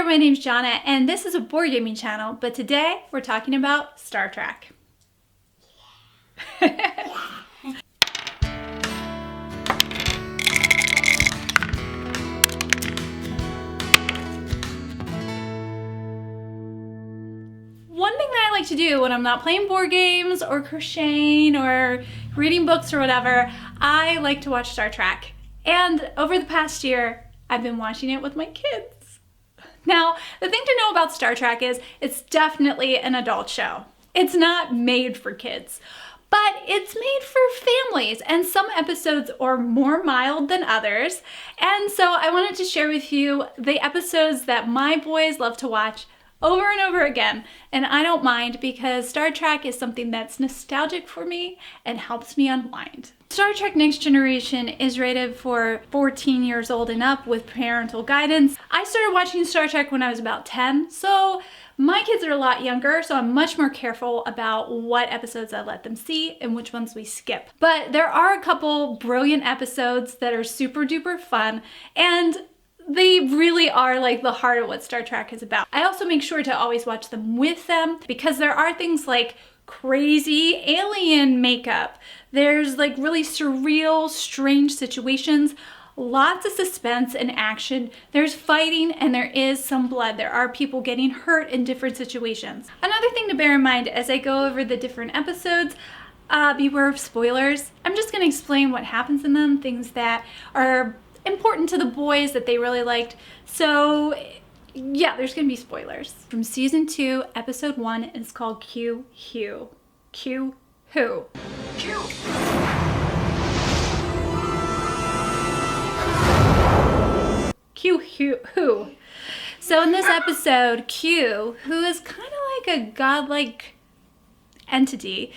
my name's Jonna, and this is a board gaming channel, but today we're talking about Star Trek. One thing that I like to do when I'm not playing board games or crocheting or reading books or whatever, I like to watch Star Trek. And over the past year, I've been watching it with my kids. Now, the thing to know about Star Trek is it's definitely an adult show. It's not made for kids, but it's made for families, and some episodes are more mild than others. And so I wanted to share with you the episodes that my boys love to watch over and over again, and I don't mind because Star Trek is something that's nostalgic for me and helps me unwind. Star Trek Next Generation is rated for 14 years old and up with parental guidance. I started watching Star Trek when I was about 10, so my kids are a lot younger, so I'm much more careful about what episodes I let them see and which ones we skip. But there are a couple brilliant episodes that are super duper fun, and they really are like the heart of what Star Trek is about. I also make sure to always watch them with them because there are things like crazy alien makeup. There's like really surreal, strange situations, lots of suspense and action. There's fighting and there is some blood. There are people getting hurt in different situations. Another thing to bear in mind as I go over the different episodes, beware of spoilers. I'm just gonna explain what happens in them, things that are important to the boys that they really liked. So yeah, there's gonna be spoilers. From season 2, episode 1 is called Q Who. Q Who. Q. Q Who. So in this episode, Q, who is kind of like a godlike entity,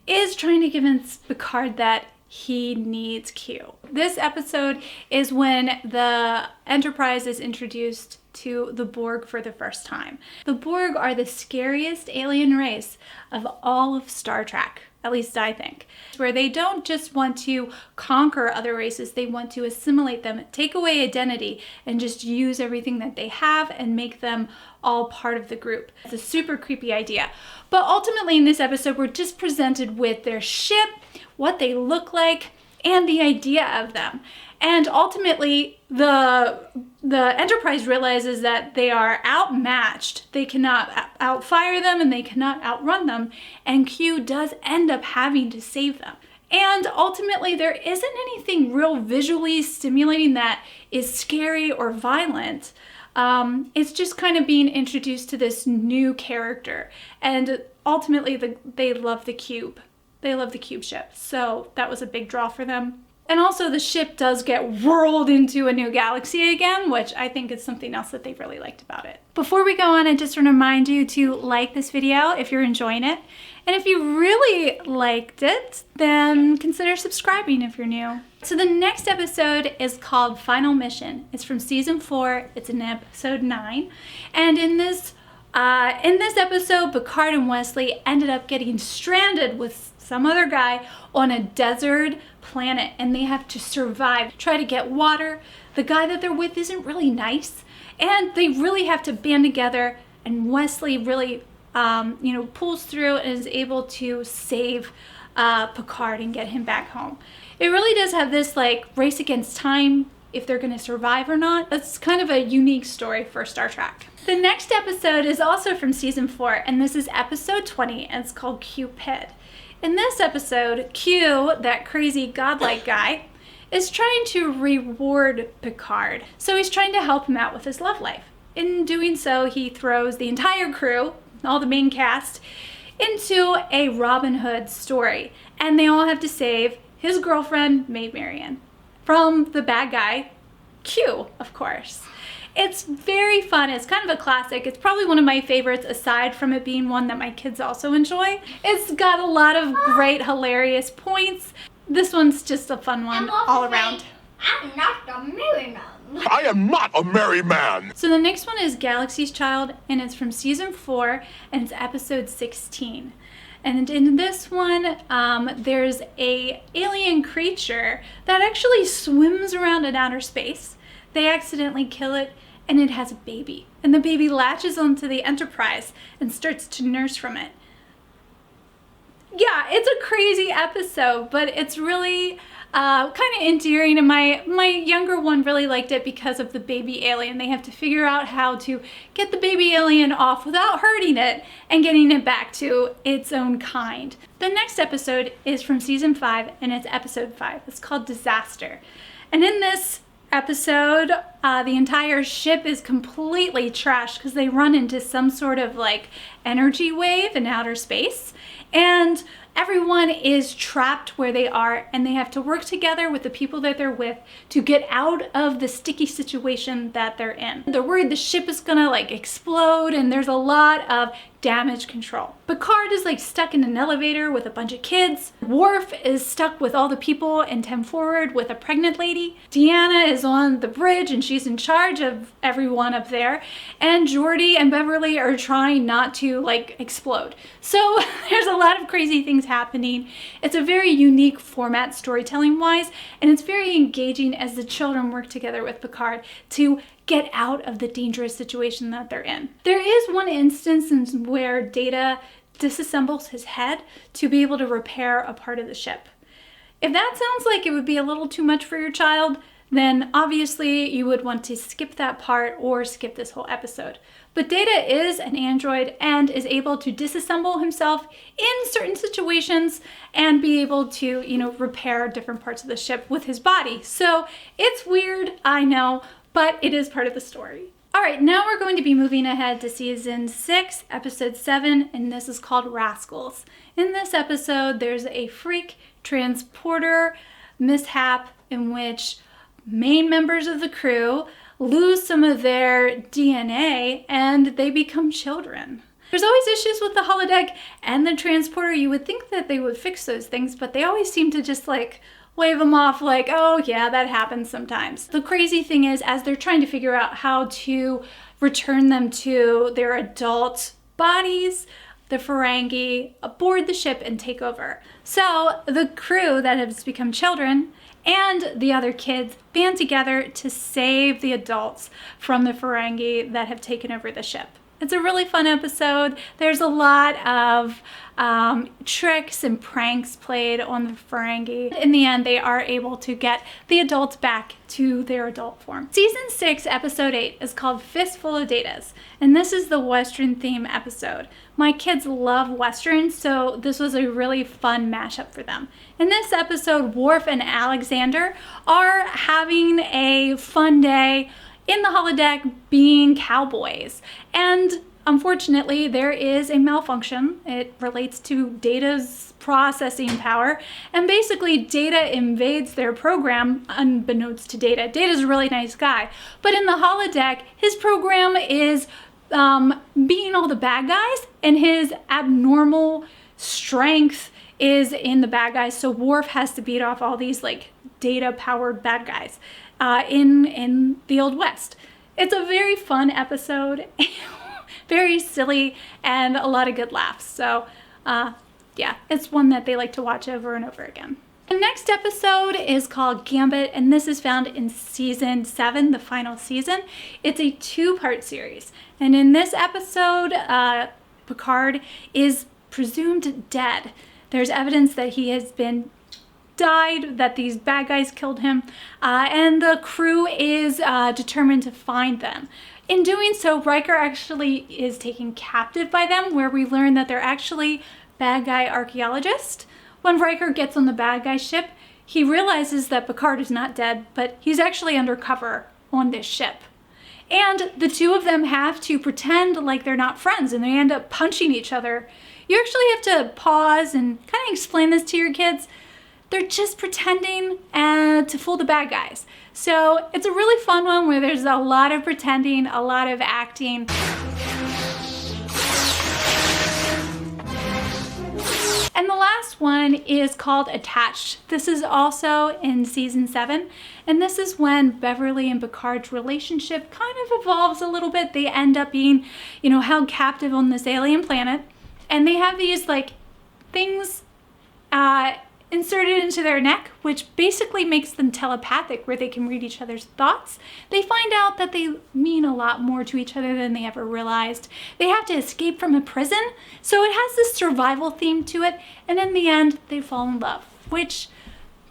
is trying to convince Picard that he needs Q. This episode is when the Enterprise is introduced to the Borg for the first time. The Borg are the scariest alien race of all of Star Trek, at least I think, where they don't just want to conquer other races, they want to assimilate them, take away identity, and just use everything that they have and make them all part of the group. It's a super creepy idea. But ultimately in this episode, we're just presented with their ship, what they look like, and the idea of them. And ultimately, the Enterprise realizes that they are outmatched. They cannot outfire them and they cannot outrun them. And Q does end up having to save them. And ultimately, there isn't anything real visually stimulating that is scary or violent. It's just kind of being introduced to this new character. And ultimately, they love the cube. They love the cube ship. So that was a big draw for them. And also the ship does get whirled into a new galaxy again, which I think is something else that they really liked about it. Before we go on, I just want to remind you to like this video if you're enjoying it. And if you really liked it, then consider subscribing if you're new. So the next episode is called Final Mission. It's from season 4. It's in episode 9. And in this episode, Picard and Wesley ended up getting stranded with some other guy on a desert planet, and they have to survive, try to get water. The guy that they're with isn't really nice, and they really have to band together, and Wesley really pulls through and is able to save Picard and get him back home. It really does have this like race against time, if they're going to survive or not. That's kind of a unique story for Star Trek. The next episode is also from season 4, and this is episode 20, and it's called Cupid. In this episode, Q, that crazy godlike guy, is trying to reward Picard. So he's trying to help him out with his love life. In doing so, he throws the entire crew, all the main cast, into a Robin Hood story. And they all have to save his girlfriend, Maid Marian, from the bad guy, Q, of course. It's very fun. It's kind of a classic. It's probably one of my favorites aside from it being one that my kids also enjoy. It's got a lot of great, hilarious points. This one's just a fun one all around. I'm not a merry man. I am not a merry man. So the next one is Galaxy's Child, and it's from season 4, and it's episode 16. And in this one, there's a alien creature that actually swims around in outer space. They accidentally kill it, and it has a baby. And the baby latches onto the Enterprise and starts to nurse from it. Yeah, it's a crazy episode, but it's really kind of endearing, and my younger one really liked it because of the baby alien. They have to figure out how to get the baby alien off without hurting it and getting it back to its own kind. The next episode is from season 5, and it's episode 5. It's called Disaster. And in this episode, the entire ship is completely trashed because they run into some sort of like energy wave in outer space, and everyone is trapped where they are, and they have to work together with the people that they're with to get out of the sticky situation that they're in. They're worried the ship is gonna like explode, and there's a lot of damage control. Picard is like stuck in an elevator with a bunch of kids. Worf is stuck with all the people in 10 Forward with a pregnant lady. Deanna is on the bridge and she's in charge of everyone up there. And Geordi and Beverly are trying not to like explode. So there's a lot of crazy things happening. It's a very unique format storytelling wise, and it's very engaging as the children work together with Picard to get out of the dangerous situation that they're in. There is one instance where Data disassembles his head to be able to repair a part of the ship. If that sounds like it would be a little too much for your child, then obviously you would want to skip that part or skip this whole episode. But Data is an android and is able to disassemble himself in certain situations and be able to, repair different parts of the ship with his body. So it's weird, I know, but it is part of the story. All right, now we're going to be moving ahead to season 6, episode 7, and this is called Rascals. In this episode, there's a freak transporter mishap in which main members of the crew lose some of their DNA and they become children. There's always issues with the holodeck and the transporter. You would think that they would fix those things, but they always seem to just wave them off like, oh yeah, that happens sometimes. The crazy thing is, as they're trying to figure out how to return them to their adult bodies, the Ferengi board the ship and take over. So the crew that has become children and the other kids band together to save the adults from the Ferengi that have taken over the ship. It's a really fun episode. There's a lot of tricks and pranks played on the Ferengi. In the end, they are able to get the adults back to their adult form. Season 6, episode 8 is called Fistful of Data, and this is the Western theme episode. My kids love Westerns, so this was a really fun mashup for them. In this episode, Worf and Alexander are having a fun day in the holodeck being cowboys. And unfortunately, there is a malfunction. It relates to Data's processing power. And basically, Data invades their program unbeknownst to Data. Data's a really nice guy. But in the holodeck, his program is being all the bad guys, and his abnormal strength is in the bad guys. So Worf has to beat off all these Data-powered bad guys in the Old West. It's a very fun episode, very silly, and a lot of good laughs. So yeah, it's one that they like to watch over and over again. The next episode is called Gambit, and this is found in season 7, the final season. It's a 2-part series, and in this episode, Picard is presumed dead. There's evidence that he has been died, that these bad guys killed him, and the crew is determined to find them. In doing so, Riker actually is taken captive by them, where we learn that they're actually bad guy archaeologists. When Riker gets on the bad guy ship, he realizes that Picard is not dead, but he's actually undercover on this ship. And the two of them have to pretend like they're not friends, and they end up punching each other. You actually have to pause and kind of explain this to your kids. They're just pretending to fool the bad guys. So it's a really fun one where there's a lot of pretending, a lot of acting. And the last one is called Attached. This is also in season 7. And this is when Beverly and Picard's relationship kind of evolves a little bit. They end up being, held captive on this alien planet. And they have these things inserted into their neck, which basically makes them telepathic, where they can read each other's thoughts. They find out that they mean a lot more to each other than they ever realized. They have to escape from a prison, so it has this survival theme to it, and in the end, they fall in love, which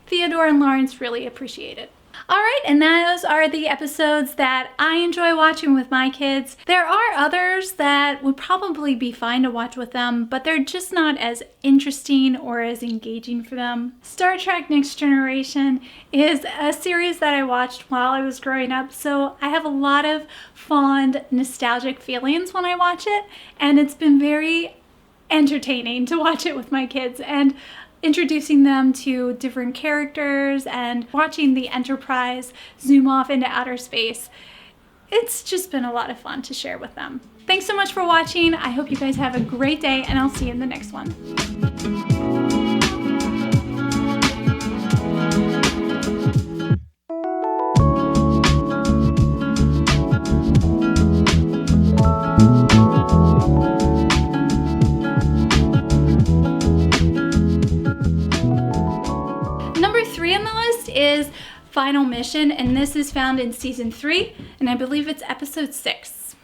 Theodore and Lawrence really appreciated. All right, and those are the episodes that I enjoy watching with my kids. There are others that would probably be fine to watch with them, but they're just not as interesting or as engaging for them. Star Trek Next Generation is a series that I watched while I was growing up, so I have a lot of fond, nostalgic feelings when I watch it, and it's been very entertaining to watch it with my kids and introducing them to different characters and watching the Enterprise zoom off into outer space. It's just been a lot of fun to share with them. Thanks so much for watching. I hope you guys have a great day, and I'll see you in the next one. Number 3 on the list is Final Mission, and this is found in season 3, and I believe it's episode 6.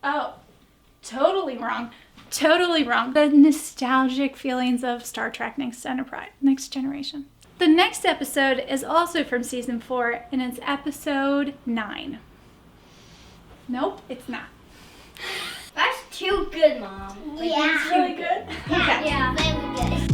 Oh, totally wrong. Totally wrong. The nostalgic feelings of Star Trek Next Generation. The next episode is also from season 4, and it's episode 9. Nope, it's not. That's too good, Mom. It's really good? Okay. Yeah, very good.